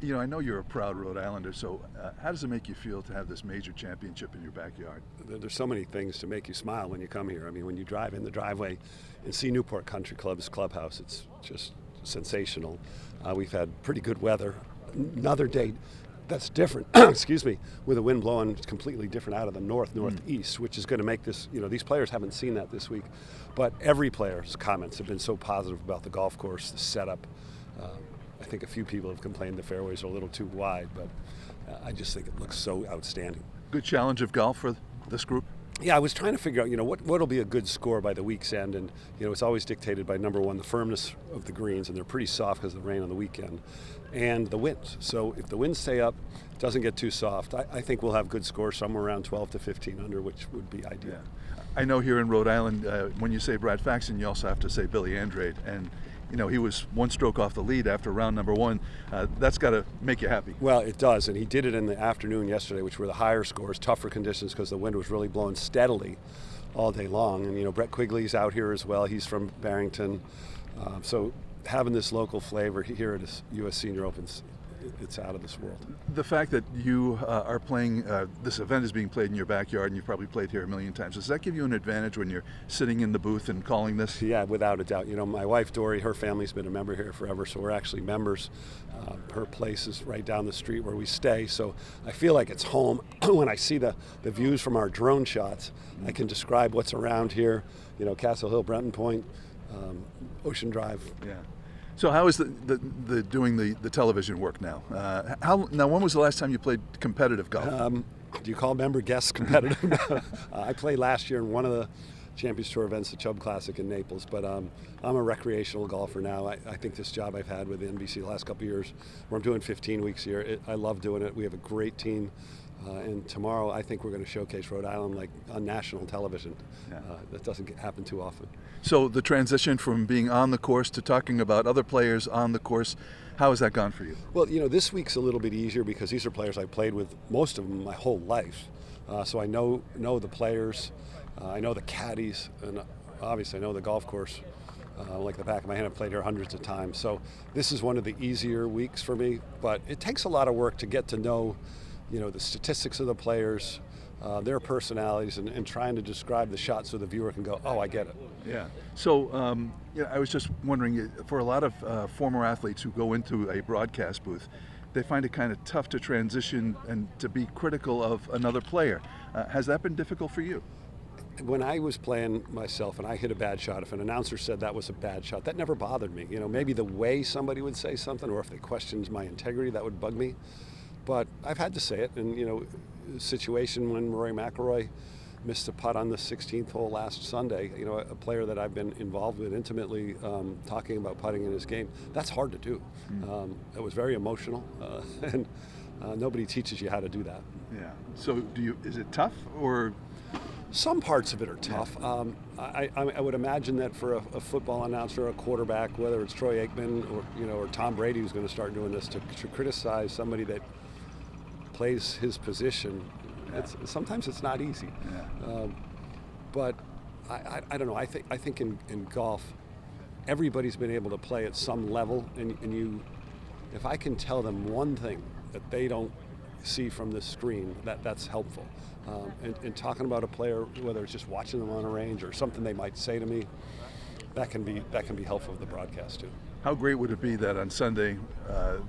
You know, I know you're a proud Rhode Islander, so how does it make you feel to have this major championship in your backyard? There's so many things to make you smile when you come here. I mean, when you drive in the driveway and see Newport Country Club's clubhouse, it's just sensational. We've had pretty good weather. Another day that's different, excuse me, with the wind blowing completely different out of the northeast, which is going to make this, these players haven't seen that this week. But every player's comments have been so positive about the golf course, the setup. I think a few people have complained the fairways are a little too wide, but I just think it looks so outstanding. Good challenge of golf for this group? Yeah, I was trying to figure out, what'll be a good score by the week's end, and it's always dictated by number one, the firmness of the greens, and they're pretty soft because of the rain on the weekend, and the winds. So if the winds stay up, it doesn't get too soft, I think we'll have good scores somewhere around 12 to 15 under, which would be ideal. Yeah. I know here in Rhode Island, when you say Brad Faxon, you also have to say Billy Andrade, and he was one stroke off the lead after round number one. That's got to make you happy. Well, it does, and he did it in the afternoon yesterday, which were the higher scores, tougher conditions because the wind was really blowing steadily all day long. And, Brett Quigley's out here as well. He's from Barrington. So having this local flavor here at this U.S. Senior Opens, it's out of this world. The fact that you are playing, this event is being played in your backyard, and you've probably played here a million times, does that give you an advantage when you're sitting in the booth and calling this? Yeah, without a doubt. My wife, Dory, her family's been a member here forever, so we're actually members. Her place is right down the street where we stay, so I feel like it's home. When I see the views from our drone shots, I can describe what's around here, Castle Hill, Brenton Point, Ocean Drive. Yeah. So how is the doing the television work now? When was the last time you played competitive golf? Do you call member guests competitive? I played last year in one of the Champions Tour events, the Chubb Classic in Naples, but I'm a recreational golfer now. I think this job I've had with NBC the last couple of years, where I'm doing 15 weeks a year, I love doing it. We have a great team. And tomorrow, I think we're going to showcase Rhode Island like on national television. Yeah. That doesn't happen too often. So the transition from being on the course to talking about other players on the course, how has that gone for you? Well, this week's a little bit easier because these are players I played with, most of them, my whole life. So I know the players, I know the caddies, and obviously I know the golf course like the back of my hand. I've played here hundreds of times. So this is one of the easier weeks for me, but it takes a lot of work to get to know the statistics of the players, their personalities, and trying to describe the shot so the viewer can go, oh, I get it. Yeah. So I was just wondering, for a lot of former athletes who go into a broadcast booth, they find it kind of tough to transition and to be critical of another player. Has that been difficult for you? When I was playing myself and I hit a bad shot, if an announcer said that was a bad shot, that never bothered me. Maybe the way somebody would say something, or if they questioned my integrity, that would bug me. But I've had to say it, and a situation when Rory McIlroy missed a putt on the 16th hole last Sunday, a player that I've been involved with intimately, talking about putting in his game, that's hard to do. It was very emotional, and nobody teaches you how to do that. Yeah. So is it tough, or? Some parts of it are tough. Yeah. I would imagine that for a football announcer, a quarterback, whether it's Troy Aikman or Tom Brady, who's going to start doing this, to criticize somebody that plays his position, sometimes it's not easy. Yeah. But I don't know. I think in golf, everybody's been able to play at some level, and if I can tell them one thing that they don't see from the screen, that's helpful. And talking about a player, whether it's just watching them on a range or something they might say to me, that can be helpful with the broadcast too. How great would it be that on Sunday,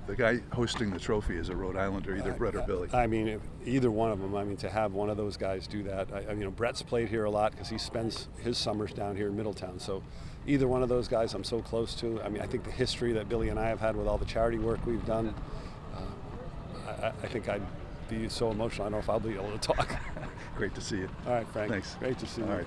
the guy hosting the trophy is a Rhode Islander, either Brett or Billy? I mean, if either one of them. To have one of those guys do that. Brett's played here a lot because he spends his summers down here in Middletown. So either one of those guys I'm so close to. I think the history that Billy and I have had with all the charity work we've done, I think I'd be so emotional. I don't know if I'll be able to talk. Great to see you. All right, Frank. Thanks. Great to see you. All right.